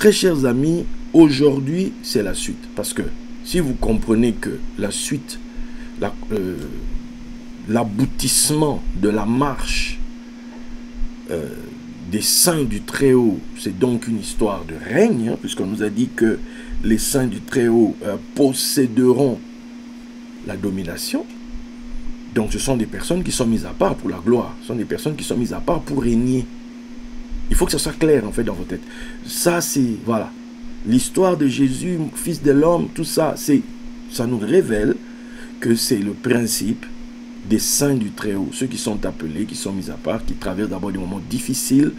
très chers amis, aujourd'hui, c'est la suite. Parce que si vous comprenez que la suite, l'aboutissement de la marche des saints du Très-Haut, c'est donc une histoire de règne, hein, puisqu'on nous a dit que les saints du Très-Haut posséderont la domination. Donc ce sont des personnes qui sont mises à part pour la gloire. Ce sont des personnes qui sont mises à part pour régner. Il faut que ça soit clair en fait dans vos têtes. Ça c'est, voilà, l'histoire de Jésus, fils de l'homme, tout ça, ça nous révèle que c'est le principe des saints du Très-Haut, ceux qui sont appelés, qui sont mis à part, qui traversent d'abord des moments difficiles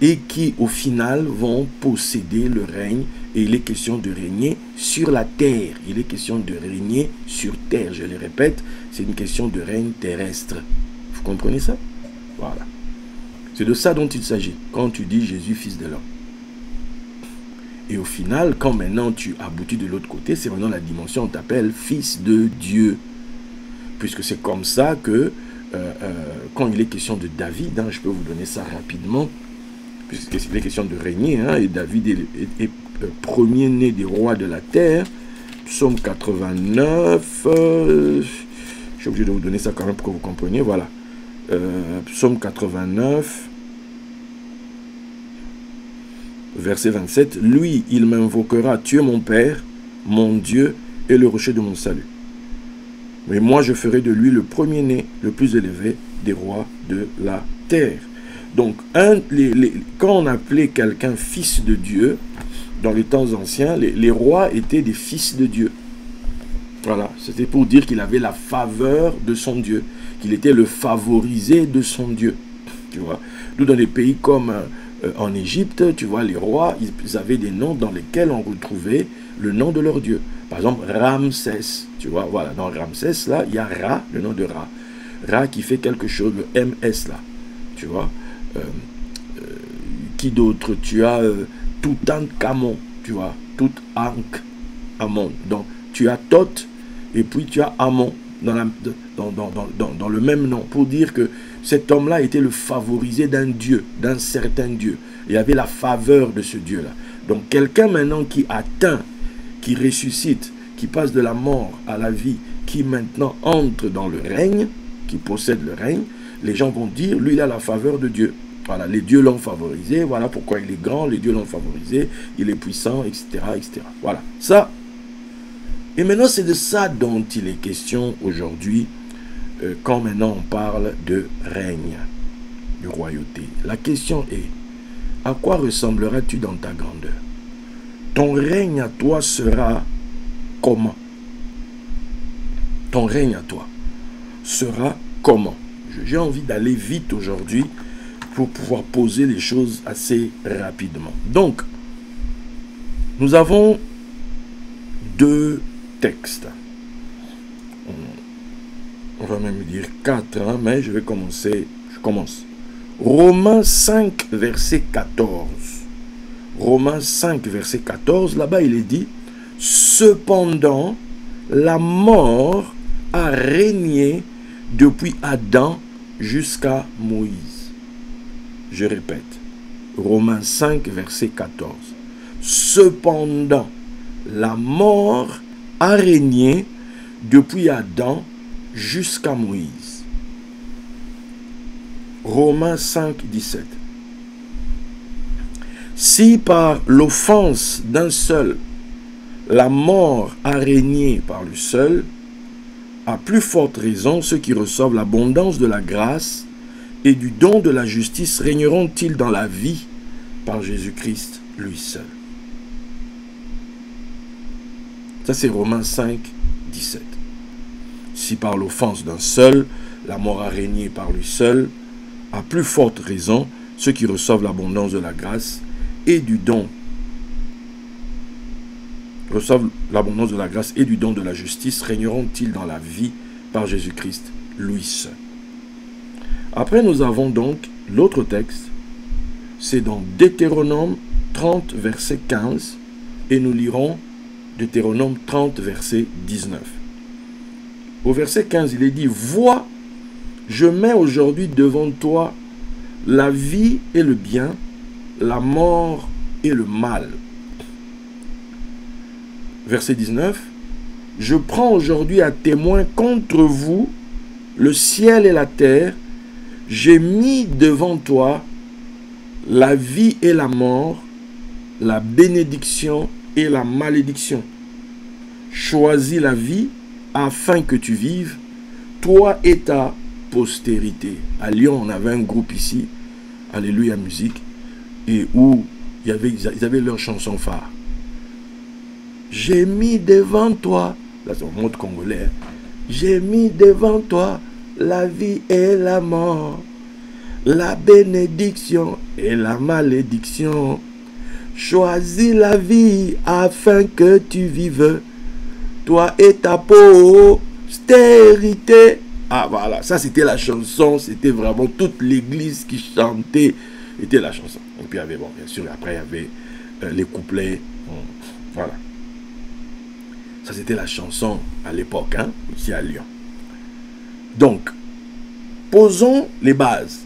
et qui au final vont posséder le règne. Et il est question de régner sur la terre. Il est question de régner sur terre. Je le répète, c'est une question de règne terrestre. Vous comprenez ça? Voilà. C'est de ça dont il s'agit quand tu dis Jésus, fils de l'homme. Et au final, quand maintenant tu aboutis de l'autre côté, c'est maintenant la dimension, on t'appelle fils de Dieu. Puisque c'est comme ça que, quand il est question de David, hein, je peux vous donner ça rapidement, puisqu'il est question de régner, hein, et David est premier-né des rois de la terre. Psaume 89, je suis obligé de vous donner ça quand même pour que vous compreniez, voilà. Psaume 89, verset 27, « Lui, il m'invoquera, tu es mon Père, mon Dieu et le rocher de mon salut. Mais moi, je ferai de lui le premier-né, le plus élevé des rois de la terre. » Donc, quand on appelait quelqu'un fils de Dieu, dans les temps anciens, les rois étaient des fils de Dieu. Voilà, c'était pour dire qu'il avait la faveur de son Dieu, qu'il était le favorisé de son Dieu. Tu vois, nous, dans des pays comme en Égypte, tu vois, les rois, ils avaient des noms dans lesquels on retrouvait le nom de leur Dieu. Par exemple, Ramsès, tu vois, voilà, dans Ramsès, là, il y a Ra, le nom de Ra. Ra qui fait quelque chose, le MS, là, tu vois. Qui d'autre? Tu as Toutankhamon, tu vois, Toutankhamon. Donc, tu as Thoth, et puis tu as Amon, dans le même nom, pour dire que cet homme-là était le favorisé d'un Dieu, d'un certain Dieu. Il avait la faveur de ce Dieu-là. Donc, quelqu'un maintenant qui atteint, qui ressuscite, qui passe de la mort à la vie, qui maintenant entre dans le règne, qui possède le règne, les gens vont dire, lui, il a la faveur de Dieu. Voilà, les dieux l'ont favorisé, voilà pourquoi il est grand, les dieux l'ont favorisé, il est puissant, etc., etc. Voilà, ça. Et maintenant, c'est de ça dont il est question aujourd'hui, quand maintenant on parle de règne, de royauté. La question est, à quoi ressembleras-tu dans ta grandeur? Ton règne à toi sera comment? Ton règne à toi sera comment? J'ai envie d'aller vite aujourd'hui pour pouvoir poser les choses assez rapidement. Donc, nous avons deux textes. On va même dire 4, hein, mais je vais commencer. Je commence. Romains 5, verset 14. Romains 5, verset 14, là-bas il est dit, « Cependant, la mort a régné depuis Adam jusqu'à Moïse. » Je répète, Romains 5, verset 14. « Cependant, la mort a régné depuis Adam jusqu'à Moïse. » Romains 5, 17. « Si par l'offense d'un seul, la mort a régné par le seul, à plus forte raison, ceux qui reçoivent l'abondance de la grâce et du don de la justice régneront-ils dans la vie par Jésus-Christ, lui seul. » Ça, c'est Romains 5, 17. Si par l'offense d'un seul, la mort a régné par lui seul, à plus forte raison, ceux qui reçoivent l'abondance de la grâce et du don, reçoivent l'abondance de la grâce et du don de la justice, régneront-ils dans la vie par Jésus-Christ, lui seul. Après, nous avons donc l'autre texte, c'est dans Deutéronome 30, verset 15, et nous lirons Deutéronome 30, verset 19. Au verset 15, il est dit, « Vois, je mets aujourd'hui devant toi la vie et le bien, la mort et le mal. Verset 19. Je prends aujourd'hui à témoin contre vous le ciel et la terre. J'ai mis devant toi la vie et la mort, la bénédiction et la malédiction. Choisis la vie afin que tu vives, toi et ta postérité. À Lyon, on avait un groupe ici, Alléluia Musique, et où ils avaient leur chanson phare. J'ai mis devant toi, là c'est en mode congolais, j'ai mis devant toi la vie et la mort, la bénédiction et la malédiction. Choisis la vie afin que tu vives, toi et ta postérité. Ah voilà, ça c'était la chanson, c'était vraiment toute l'église qui chantait, était la chanson. Et puis il y avait, bon, bien sûr, après il y avait les couplets, voilà. Ça c'était la chanson à l'époque, hein, ici à Lyon. Donc, posons les bases.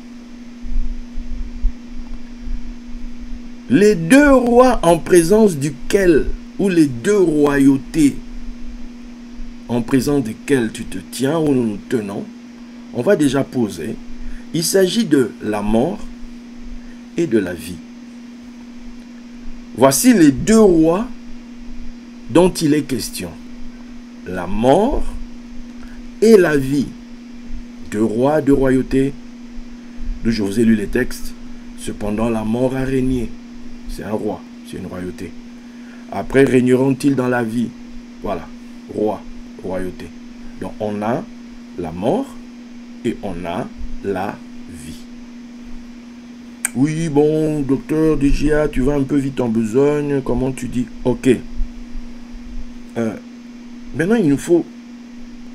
Les deux rois en présence duquel, ou les deux royautés en présence desquelles tu te tiens, ou nous nous tenons, on va déjà poser. Il s'agit de la mort et de la vie. Voici les deux rois dont il est question. La mort et la vie. Deux rois, deux royautés. D'où je vous ai lu les textes. Cependant, la mort a régné. C'est un roi, c'est une royauté. Après, régneront-ils dans la vie? Voilà, roi, royauté. Donc, on a la mort et on a la vie. Oui, bon, docteur DGA, tu vas un peu vite en besogne. Comment tu dis? Ok. Maintenant, il nous faut,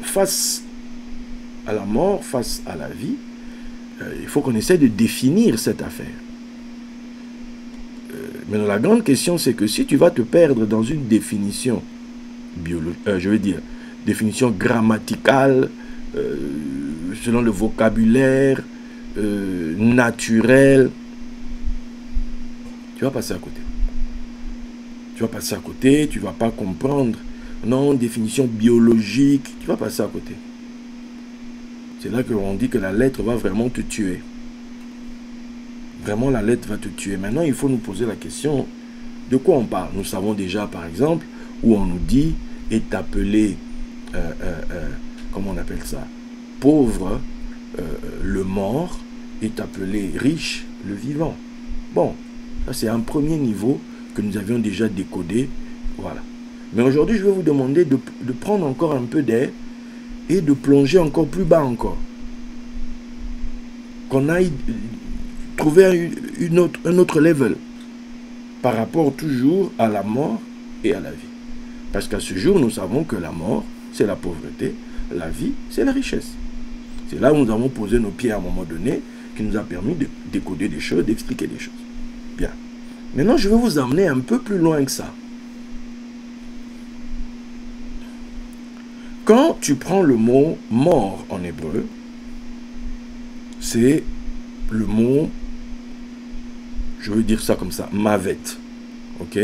face à la mort, face à la vie, il faut qu'on essaie de définir cette affaire. Mais la grande question, c'est que si tu vas te perdre dans une définition biologique, je veux dire, définition grammaticale, selon le vocabulaire naturel, tu vas passer à côté. Tu vas passer à côté, tu ne vas pas comprendre. Non, définition biologique, tu vas passer à côté. C'est là qu'on dit que la lettre va vraiment te tuer. Vraiment, la lettre va te tuer. Maintenant, il faut nous poser la question, de quoi on parle? Nous savons déjà, par exemple, où on nous dit, est appelé, comment on appelle ça? Pauvre, le mort, est appelé riche, le vivant. Bon, ça c'est un premier niveau que nous avions déjà décodé. Voilà. Mais aujourd'hui, je vais vous demander de prendre encore un peu d'air et de plonger encore plus bas encore. Qu'on aille trouver un autre level par rapport toujours à la mort et à la vie. Parce qu'à ce jour, nous savons que la mort, c'est la pauvreté, la vie, c'est la richesse. C'est là où nous avons posé nos pieds à un moment donné, qui nous a permis de décoder des choses, d'expliquer des choses. Bien. Maintenant, je vais vous emmener un peu plus loin que ça. Quand tu prends le mot mort en hébreu, c'est le mot, je veux dire ça comme ça, mavet. Ok?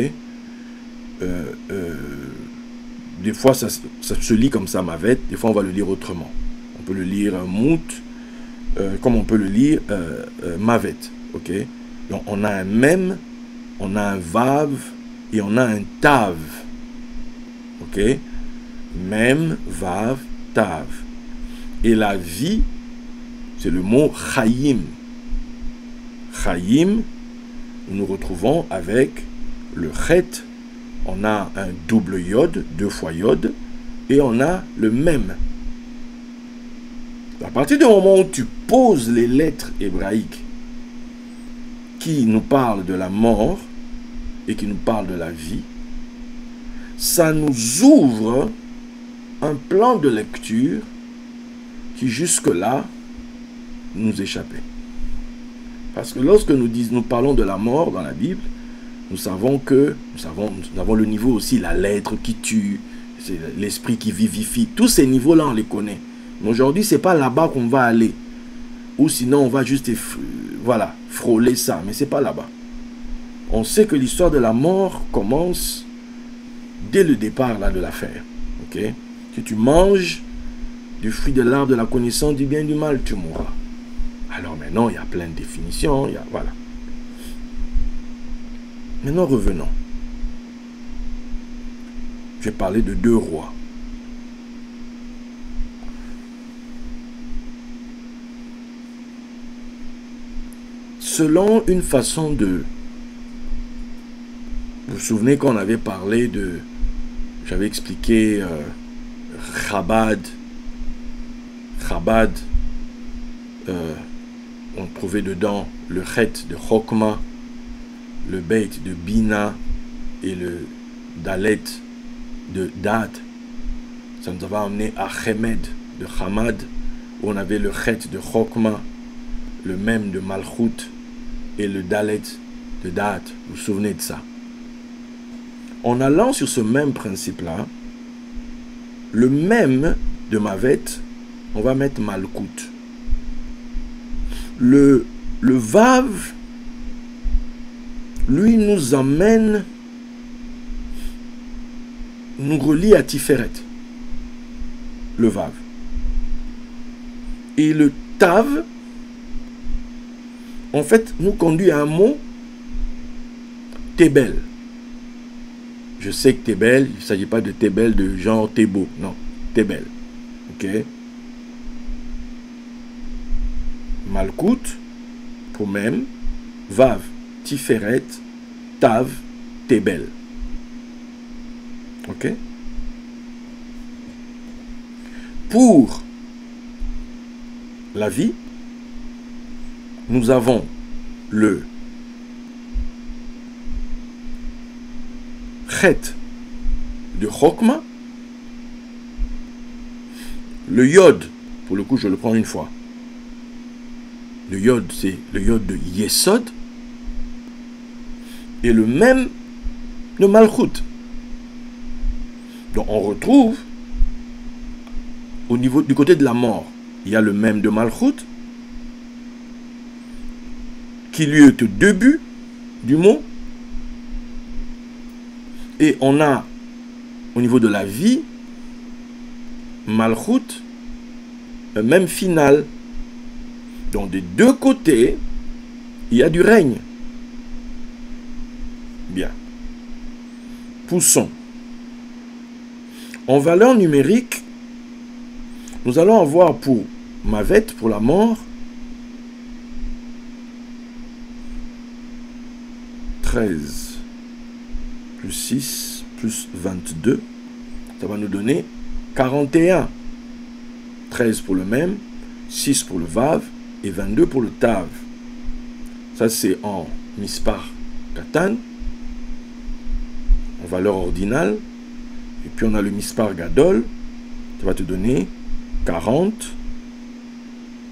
Des fois, ça se lit comme ça, mavet. Des fois, on va le lire autrement. On peut le lire mout, comme on peut le lire mavet. Ok? Donc, on a un mem, on a un vav et on a un tav. Ok? Mem, vav, tav. Et la vie, c'est le mot chayim. Chayim, nous nous retrouvons avec le chet. On a un double yod, 2 fois yod, et on a le même. À partir du moment où tu poses les lettres hébraïques qui nous parlent de la mort et qui nous parlent de la vie, ça nous ouvre un plan de lecture qui jusque-là nous échappait. Parce que lorsque nous parlons de la mort dans la Bible, nous avons le niveau aussi, la lettre qui tue, c'est l'esprit qui vivifie. Tous ces niveaux-là, on les connaît. Mais aujourd'hui, ce n'est pas là-bas qu'on va aller. Ou sinon, on va juste voilà, frôler ça. Mais ce n'est pas là-bas. on sait que l'histoire de la mort commence dès le départ là, de l'affaire. Okay? Si tu manges du fruit de l'arbre de la connaissance du bien et du mal, tu mourras. Alors maintenant, il y a plein de définitions. Voilà. Maintenant, revenons. Je vais parler de 2 rois. Selon une façon de... Vous vous souvenez qu'on avait parlé de... J'avais expliqué Chabad. Chabad, on trouvait dedans le Chet de Chokma, le Beit de Bina et le Dalet de Dad. Ça nous avait amené à Chemed de Hamad, où on avait le Chet de Chokma, le Mem de Malchut et le Dalet de Dad. Vous vous souvenez de ça? En allant sur ce même principe-là, le Mem de Mavet, on va mettre Malkout. Le Vav, lui, nous emmène, nous relie à Tiferet. Le Vav. Et le Tav, en fait, nous conduit à un mot, Tébel. Je sais que Tébel, il ne s'agit pas de Tébel de genre Thébo, non, Tébel. Ok? Malkout, pour même, Vav, Tiferet, Tav, Tébel. Ok? Pour la vie, nous avons le Chet de Chokma, le Yod, pour le coup je le prends une fois. Le Yod, c'est le Yod de Yesod, et le même de Malchut. Donc on retrouve au niveau du côté de la mort, il y a le même de Malchut qui lui est au début du mot, et on a au niveau de la vie Malchut, le même final. Donc des deux côtés, il y a du règne. Bien. Poussons. En valeur numérique, nous allons avoir pour Mavet, pour la mort, 13 plus 6 plus 22. Ça va nous donner 41. 13 pour le même, 6 pour le Vav et 22 pour le Tav. Ça c'est en Mispar Katan, en valeur ordinale. Et puis on a le Mispar Gadol, ça va te donner 40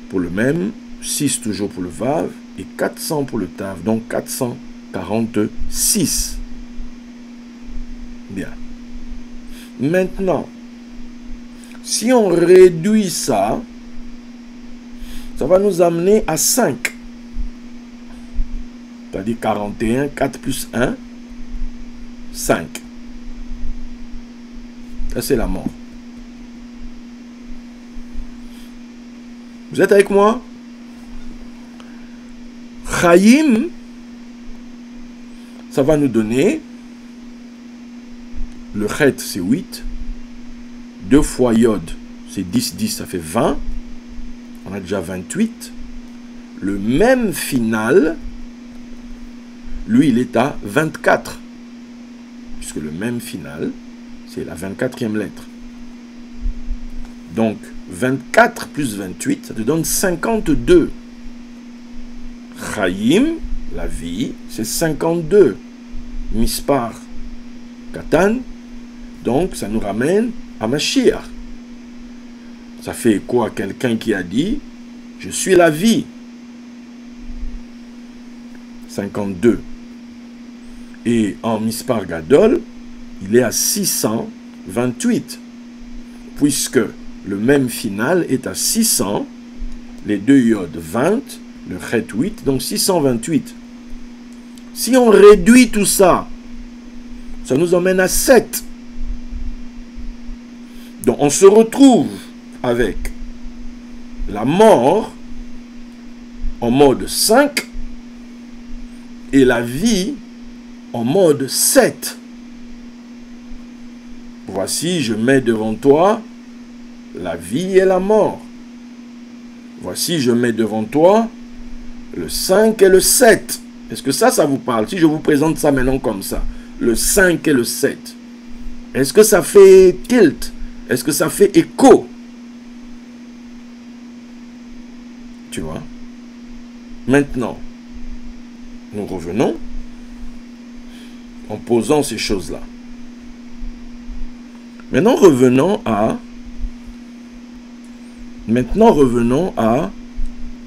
pour le même, 6 toujours pour le Vav et 400 pour le Tav, donc 446. Bien. Maintenant, si on réduit ça, ça va nous amener à 5. C'est-à-dire 41, 4 plus 1, 5. Ça, c'est la mort. Vous êtes avec moi? Chaim, ça va nous donner, le Chet, c'est 8. 2 fois Yod, c'est 10, 10, ça fait 20. On a déjà 28. Le même final, lui, il est à 24. Puisque le même final, c'est la 24e lettre. Donc, 24 plus 28, ça te donne 52. Chaim, la vie, c'est 52. Mispar, Katan, donc ça nous ramène à Mashiach. Ça fait écho à quelqu'un qui a dit « Je suis la vie ». 52. Et en Mispar Gadol, il est à 628. Puisque le même final est à 600, les deux Yod 20, le Chet 8, donc 628. Si on réduit tout ça, ça nous emmène à 7. Donc on se retrouve avec la mort en mode 5 et la vie en mode 7. Voici, je mets devant toi la vie et la mort. Voici, je mets devant toi le 5 et le 7. Est-ce que ça vous parle? Si je vous présente ça maintenant comme ça, le 5 et le 7, est-ce que ça fait tilt? Est-ce que ça fait écho? Tu vois? Maintenant, nous revenons en posant ces choses-là. Maintenant, revenons à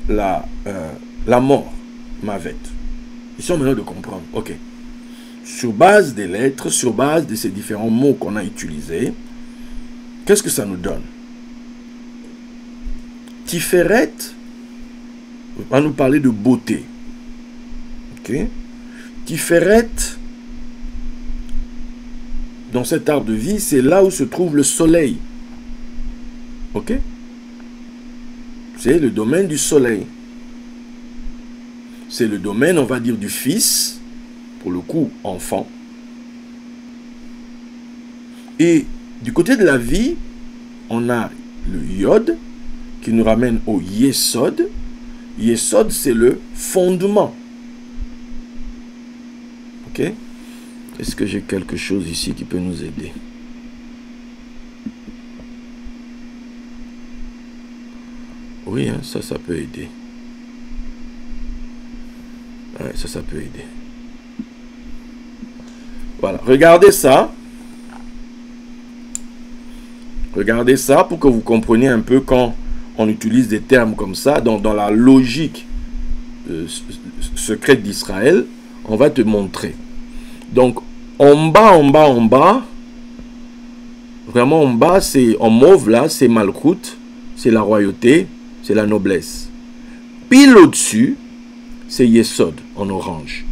la mort, Mavet. Ici, on maintenant de comprendre. Ok. Sur base des lettres, sur base de ces différents mots qu'on a utilisés, qu'est-ce que ça nous donne? Tiferet va nous parler de beauté. Ok. Tiferet, dans cet arbre de vie, c'est là où se trouve le soleil. Ok. C'est le domaine du soleil. C'est le domaine, on va dire, du fils, pour le coup, enfant. Et du côté de la vie, on a le Yod, qui nous ramène au Yesod. Yesod, c'est le fondement. Ok? Est-ce que j'ai quelque chose ici qui peut nous aider? Oui, hein, ça peut aider. Ouais, ça peut aider. Voilà, regardez ça. Regardez ça pour que vous compreniez un peu quand on utilise des termes comme ça, dans la logique secrète d'Israël, on va te montrer. Donc, en bas, vraiment en bas, c'est en mauve là, c'est Malkout, c'est la royauté, c'est la noblesse. Pile au-dessus, c'est Yesod, en orange.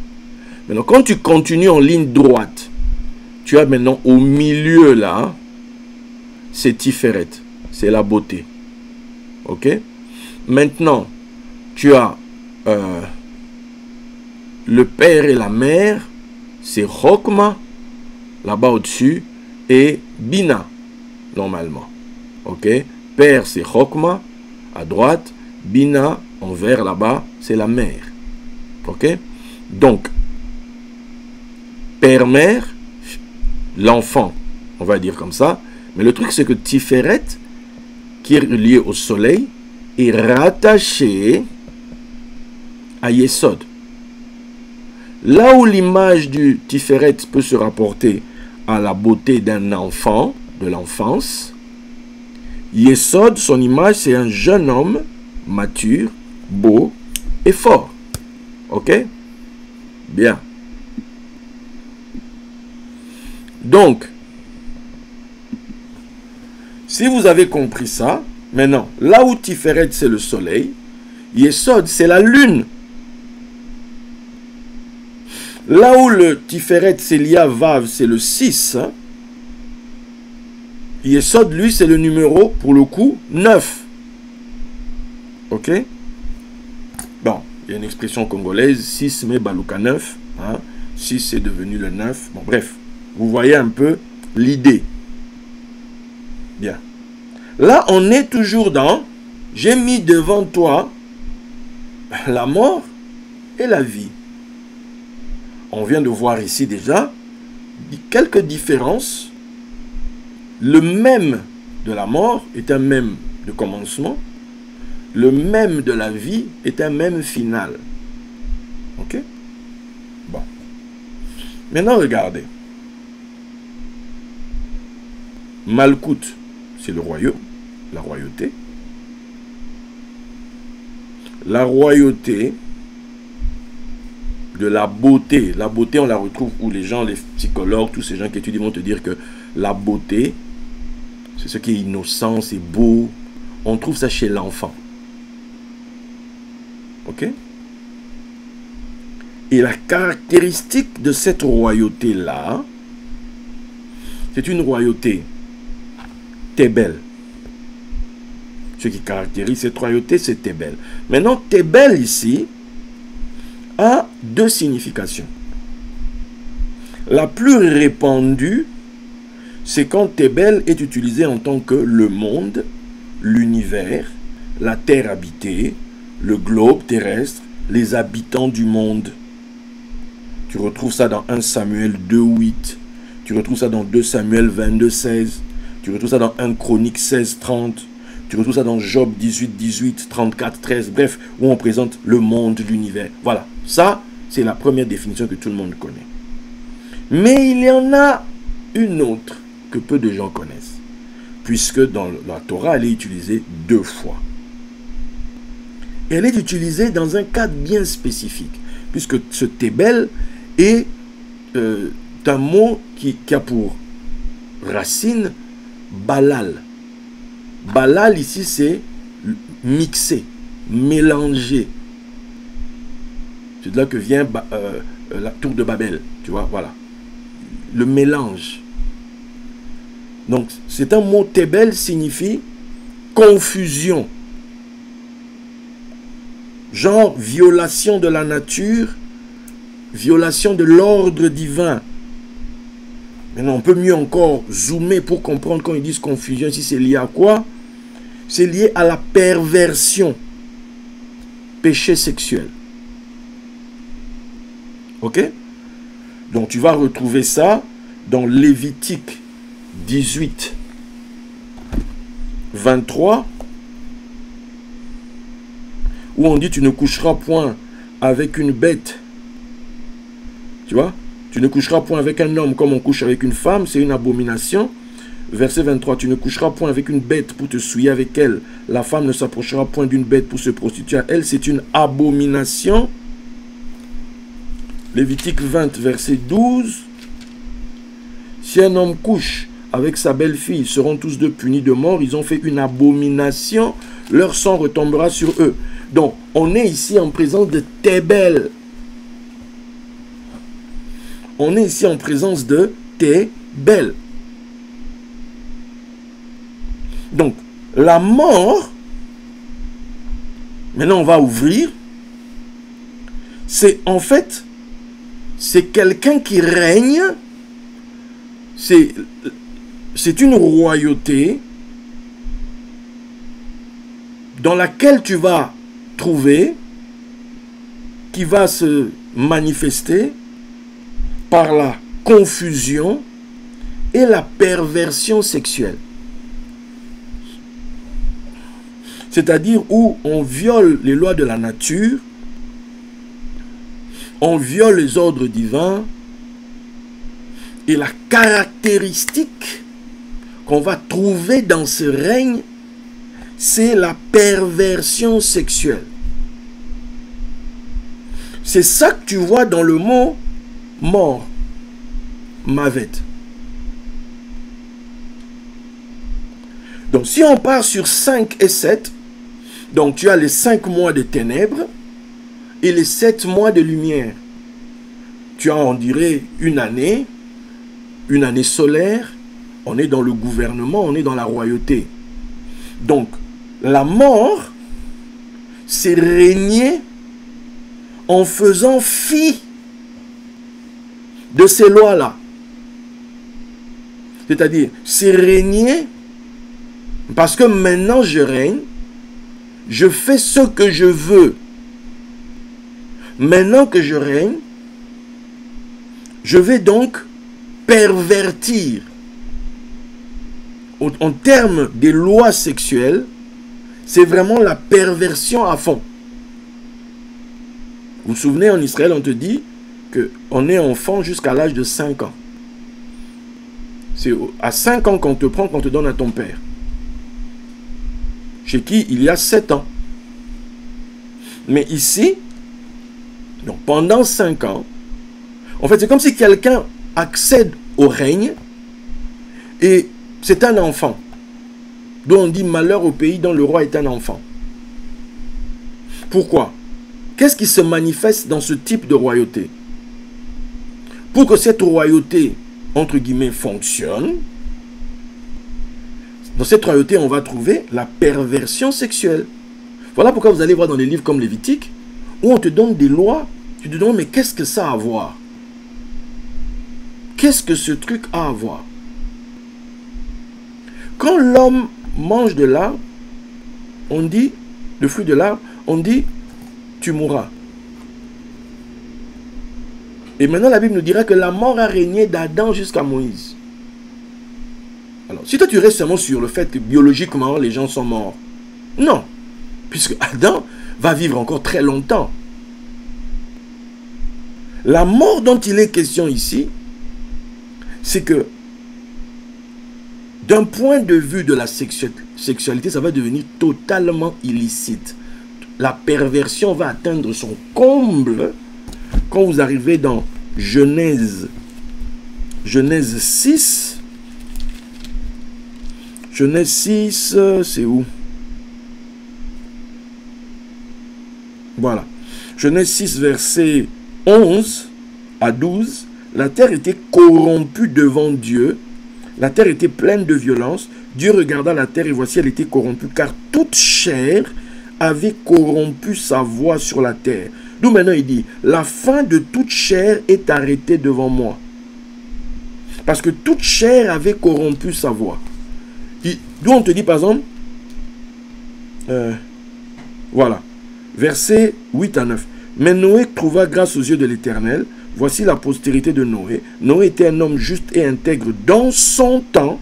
Maintenant, quand tu continues en ligne droite, tu as maintenant au milieu là, c'est Tiferet, c'est la beauté. Ok? Maintenant, tu as le père et la mère, c'est Chokma, là-bas au-dessus, et Bina, normalement. Ok? Père, c'est Chokma, à droite, Bina, en vert là-bas, c'est la mère. Ok? Donc, père-mère, l'enfant, on va dire comme ça. Mais le truc, c'est que Tiferet, qui est relié au soleil, est rattaché à Yesod. Là où l'image du Tiferet peut se rapporter à la beauté d'un enfant, de l'enfance, Yesod, son image, c'est un jeune homme mature, beau et fort. Ok? Bien. Donc, si vous avez compris ça, maintenant, là où Tiferet, c'est le soleil, Yesod, c'est la lune. Là où le Tiferet, c'est Lia Vav, c'est le 6, hein, Yesod, lui, c'est le numéro, pour le coup, 9. Ok? Bon, il y a une expression congolaise, 6 mais Balouka 9. Hein, 6 c'est devenu le 9. Bon, bref, vous voyez un peu l'idée. Bien. Là, on est toujours dans, j'ai mis devant toi la mort et la vie. On vient de voir ici déjà quelques différences. Le même de la mort est un même de commencement. Le même de la vie est un même final. Ok? Bon. Maintenant, regardez. Malkout, c'est le royaume, la royauté. La royauté de la beauté. La beauté, on la retrouve où les gens, les psychologues, tous ces gens qui étudient vont te dire que la beauté, c'est ce qui est innocent, c'est beau. On trouve ça chez l'enfant. Ok? Et la caractéristique de cette royauté-là, c'est une royauté Tébel. Ce qui caractérise cette royauté, c'est Tébel. Maintenant, Tébel ici a deux significations. La plus répandue, c'est quand Tébel est utilisé en tant que le monde, l'univers, la terre habitée, le globe terrestre, les habitants du monde. Tu retrouves ça dans 1 Samuel 2:8, tu retrouves ça dans 2 Samuel 22:16, tu retrouves ça dans 1 Chronique 16:30, tu retrouves ça dans Job 18:18, 34:13, bref, où on présente le monde, l'univers. Voilà, ça, c'est la première définition que tout le monde connaît. Mais il y en a une autre que peu de gens connaissent, puisque dans la Torah, elle est utilisée 2 fois. Elle est utilisée dans un cadre bien spécifique, puisque ce Tébel est un mot qui a pour racine Balal. Balal ici, c'est mixer, mélanger. C'est de là que vient la tour de Babel, tu vois, voilà. Le mélange. Donc, c'est un mot Tébel signifie confusion. Genre violation de la nature, violation de l'ordre divin. Maintenant, on peut mieux encore zoomer pour comprendre quand ils disent confusion. Ici, c'est lié à quoi? C'est lié à la perversion. Péché sexuel. Ok? Donc, tu vas retrouver ça dans Lévitique 18, 23, où on dit tu ne coucheras point avec une bête. Tu vois? Tu ne coucheras point avec un homme comme on couche avec une femme, c'est une abomination. Verset 23, tu ne coucheras point avec une bête pour te souiller avec elle. La femme ne s'approchera point d'une bête pour se prostituer à elle, c'est une abomination. Lévitique 20, verset 12. Si un homme couche avec sa belle-fille, ils seront tous deux punis de mort. Ils ont fait une abomination. Leur sang retombera sur eux. Donc, on est ici en présence de Tébel. On est ici en présence de Tébel. Donc, la mort, maintenant on va ouvrir, c'est en fait, c'est quelqu'un qui règne, c'est une royauté dans laquelle tu vas trouver, qui va se manifester par la confusion et la perversion sexuelle. C'est-à-dire où on viole les lois de la nature, on viole les ordres divins, et la caractéristique qu'on va trouver dans ce règne, c'est la perversion sexuelle. C'est ça que tu vois dans le mot mort, Mavet. Donc si on part sur 5 et 7, donc tu as les 5 mois de ténèbres et les 7 mois de lumière. Tu as, on dirait, une année solaire, on est dans le gouvernement, on est dans la royauté. Donc, la mort, c'est régner en faisant fi de ces lois-là. C'est-à-dire, c'est régner parce que maintenant je règne, je fais ce que je veux. Maintenant que je règne, je vais donc pervertir. En termes des lois sexuelles, c'est vraiment la perversion à fond. Vous vous souvenez, en Israël, on te dit qu'on est enfant jusqu'à l'âge de 5 ans. C'est à 5 ans qu'on te prend, qu'on te donne à ton père. Chez qui il y a 7 ans. Mais ici, donc pendant 5 ans, en fait, c'est comme si quelqu'un accède au règne et c'est un enfant. Dont on dit malheur au pays dont le roi est un enfant. Pourquoi? Qu'est-ce qui se manifeste dans ce type de royauté? Pour que cette royauté, entre guillemets, fonctionne, dans cette royauté, on va trouver la perversion sexuelle. Voilà pourquoi vous allez voir dans les livres comme Lévitique, où on te donne des lois, tu te demandes, mais qu'est-ce que ça a à voir? Qu'est-ce que ce truc a à voir? Quand l'homme mange de l'arbre, on dit, le fruit de l'arbre, on dit, tu mourras. Et maintenant, la Bible nous dira que la mort a régné d'Adam jusqu'à Moïse. Alors, si toi tu restes seulement sur le fait que biologiquement, les gens sont morts, non. Puisque Adam va vivre encore très longtemps. La mort dont il est question ici, c'est que d'un point de vue de la sexualité, ça va devenir totalement illicite. La perversion va atteindre son comble quand vous arrivez dans Genèse 6. Genèse 6, c'est où? Voilà. Genèse 6, verset 11 à 12. La terre était corrompue devant Dieu. La terre était pleine de violence. Dieu regarda la terre et voici, elle était corrompue, car toute chair avait corrompu sa voix sur la terre. D'où maintenant il dit, la fin de toute chair est arrêtée devant moi. Parce que toute chair avait corrompu sa voix. D'où on te dit par exemple, voilà, versets 8 à 9. Mais Noé trouva grâce aux yeux de l'Éternel. Voici la postérité de Noé. Noé était un homme juste et intègre dans son temps.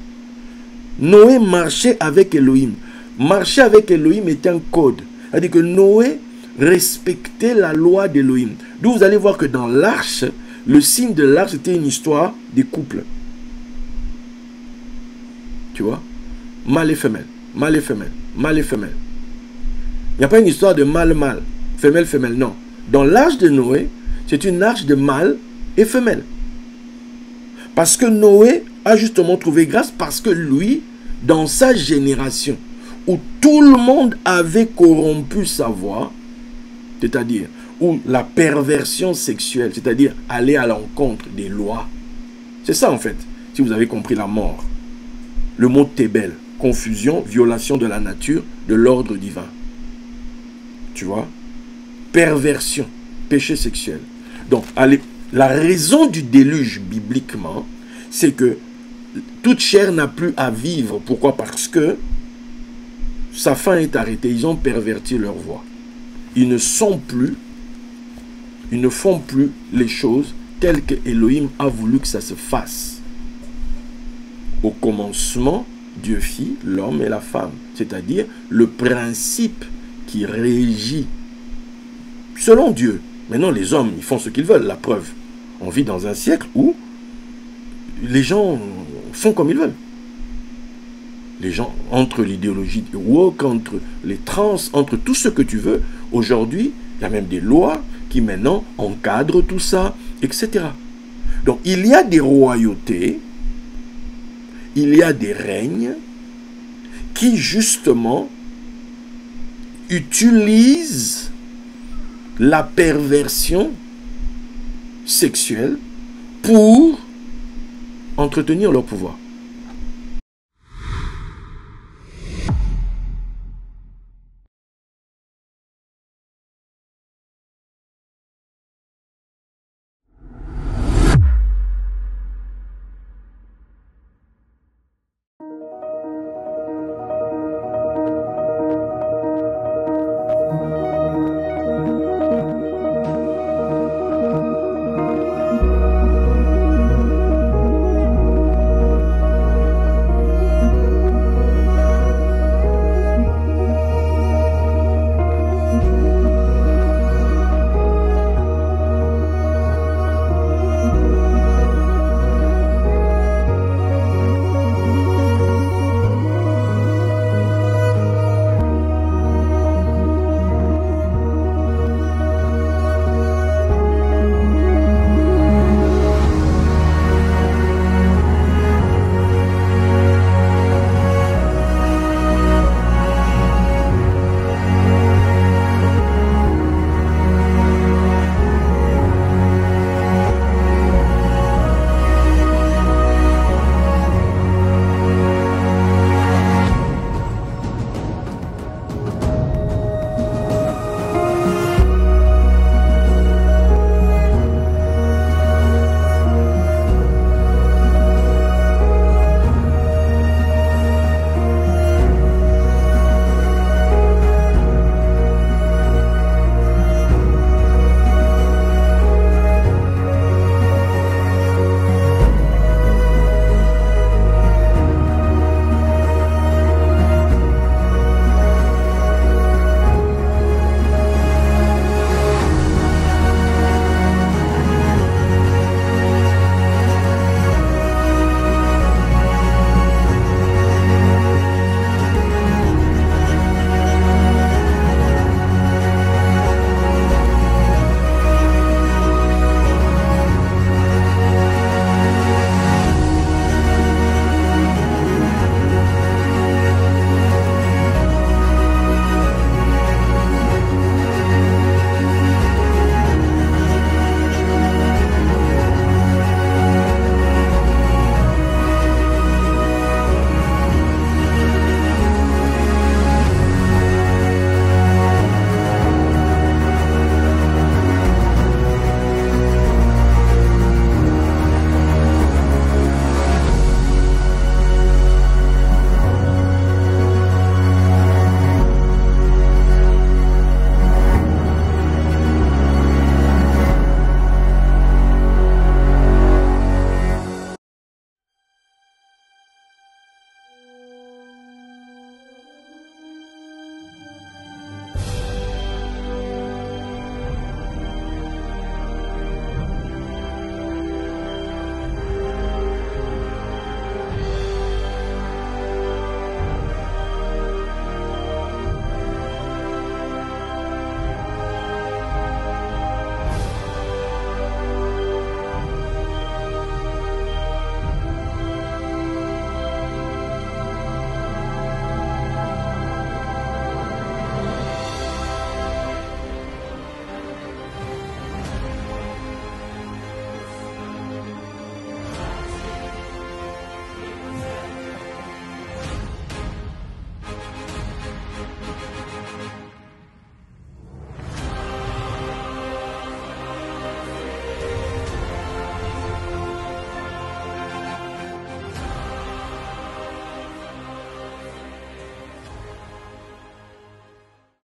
Noé marchait avec Elohim. Marcher avec Elohim était un code. C'est-à-dire que Noé respectait la loi d'Elohim. D'où vous allez voir que dans l'arche, le signe de l'arche était une histoire des couples. Tu vois? Mâle et femelle, mâle et femelle, mâle et femelle. Il n'y a pas une histoire de mâle-mâle, femelle-femelle, non. Dans l'arche de Noé, c'est une arche de mâle et femelle. Parce que Noé a justement trouvé grâce, parce que lui, dans sa génération, où tout le monde avait corrompu sa voix, c'est-à-dire, où la perversion sexuelle, c'est-à-dire aller à l'encontre des lois. C'est ça en fait, si vous avez compris la mort. Le mot tébel, confusion, violation de la nature, de l'ordre divin. Tu vois? Perversion, péché sexuel. Donc, la raison du déluge bibliquement, c'est que toute chair n'a plus à vivre. Pourquoi? Parce que sa fin est arrêtée. Ils ont perverti leur voix. Ils ne font plus les choses telles que Elohim a voulu que ça se fasse. Au commencement, Dieu fit l'homme et la femme. C'est-à-dire le principe qui régit selon Dieu. Maintenant, les hommes, ils font ce qu'ils veulent. La preuve, on vit dans un siècle où les gens font comme ils veulent. Les gens, entre l'idéologie woke, entre les trans, entre tout ce que tu veux, aujourd'hui, il y a même des lois qui maintenant encadrent tout ça, etc. Donc, il y a des royautés, il y a des règnes qui, justement, utilisent la perversion sexuelle pour entretenir leur pouvoir.